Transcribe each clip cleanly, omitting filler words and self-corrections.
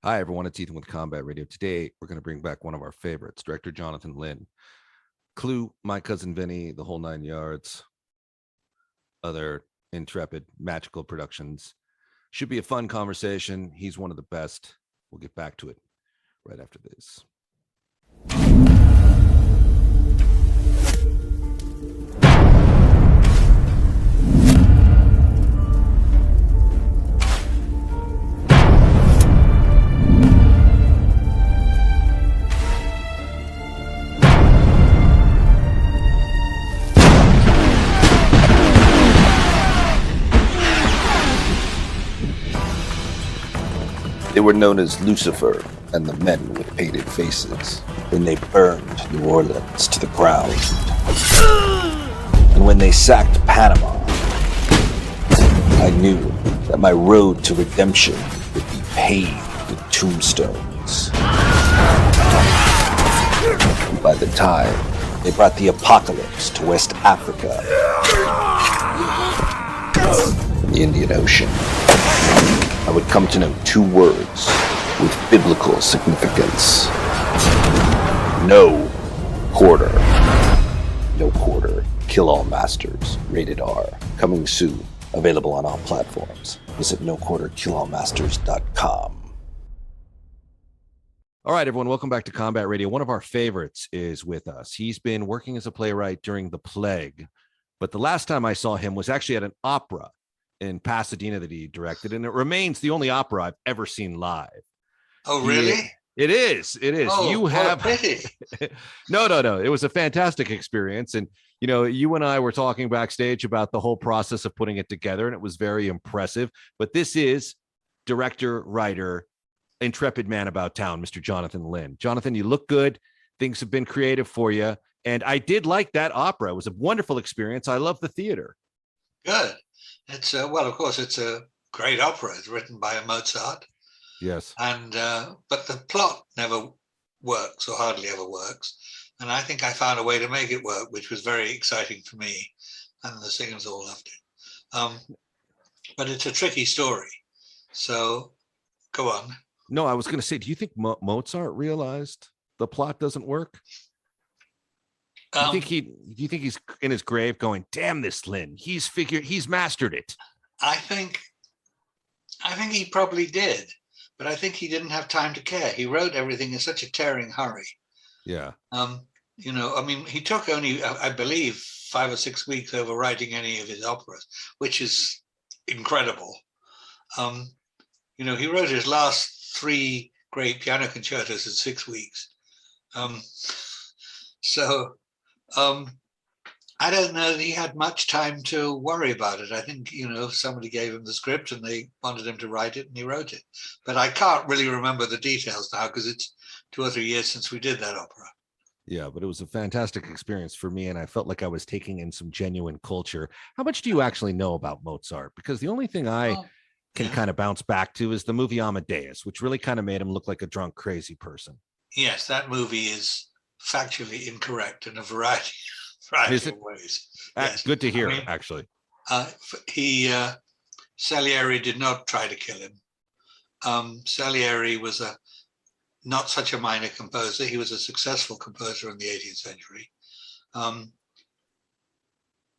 Hi, everyone. It's Ethan with Combat Radio. Today, we're going to bring back one of our favorites, director Jonathan Lynn. Clue, My Cousin Vinny, The Whole Nine Yards, other intrepid, magical productions. Should be a fun conversation. He's one of the best. We'll get back to it right after this. They were known as Lucifer and the Men with Painted Faces when they burned New Orleans to the ground. And when they sacked Panama, I knew that my road to redemption would be paved with tombstones. And by the time they brought the apocalypse to West Africa and the Indian Ocean, I would come to know two words with biblical significance. No quarter. No quarter. Kill all masters. Rated R. Coming soon. Available on all platforms. Visit noquarterkillallmasters.com. All right, everyone. Welcome back to Combat Radio. One of our favorites is with us. He's been working as a playwright during the plague, but the last time I saw him was actually at an opera in Pasadena that he directed, and it remains the only opera I've ever seen live. Oh, really? It is. Oh, you have pity. No. It was a fantastic experience, and you and I were talking backstage about the whole process of putting it together, and it was very impressive. But this is director, writer, intrepid man about town, Mr. Jonathan Lynn. Jonathan, you look good. Things have been creative for you, and I did like that opera. It was a wonderful experience. I love the theater. Good. It's well, of course, it's a great opera. It's written by a Mozart. Yes. And but the plot never works, or hardly ever works. And I think I found a way to make it work, which was very exciting for me, and the singers all loved it. But it's a tricky story. So, go on. No, I was going to say, do you think Mozart realized the plot doesn't work? Do you think he's in his grave going, "Damn this Lynn, he's mastered it"? I think he probably did, but I think he didn't have time to care. He wrote everything in such a tearing hurry. Yeah. He took only, I believe, 5 or 6 weeks over writing any of his operas, which is incredible. He wrote his last 3 great piano concertos in 6 weeks. I don't know that he had much time to worry about it. I think, somebody gave him the script and they wanted him to write it, and he wrote it. But I can't really remember the details now because it's 2 or 3 years since we did that opera. Yeah, but it was a fantastic experience for me, and I felt like I was taking in some genuine culture. How much do you actually know about Mozart? Because the only thing I can kind of bounce back to is the movie Amadeus, which really kind of made him look like a drunk, crazy person. Yes, that movie is factually incorrect in a variety of ways. Yes. Good to hear, actually. Salieri did not try to kill him. Salieri was not such a minor composer. He was a successful composer in the 18th century.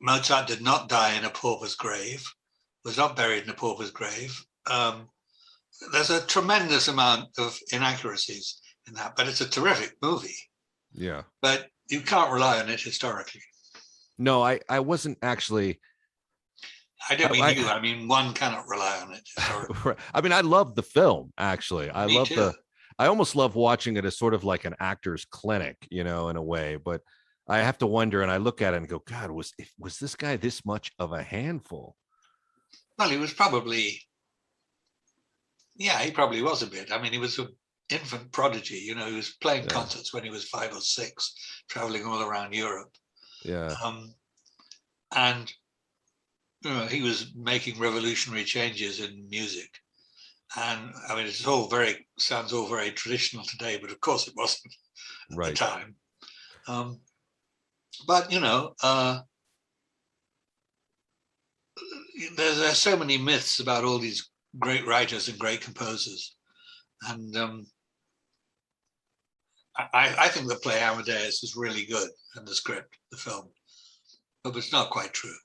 Mozart did not die in a pauper's grave, was not buried in a pauper's grave. There's a tremendous amount of inaccuracies in that, but it's a terrific movie. Yeah. But you can't rely on it historically. No, I wasn't actually. I don't mean you. I mean, one cannot rely on it historically. I mean, I love the film, actually. Me too. I almost love watching it as sort of like an actor's clinic, in a way. But I have to wonder, and I look at it and go, God, was this guy this much of a handful? Well, he was probably. Yeah, he probably was a bit. I mean, he was an infant prodigy. He was playing concerts when he was 5 or 6, traveling all around Europe. Yeah. And he was making revolutionary changes in music. And I mean, sounds all very traditional today, but of course it wasn't at the time. But there's so many myths about all these great writers and great composers. And I think the play Amadeus is really good, and the script, the film, but it's not quite true.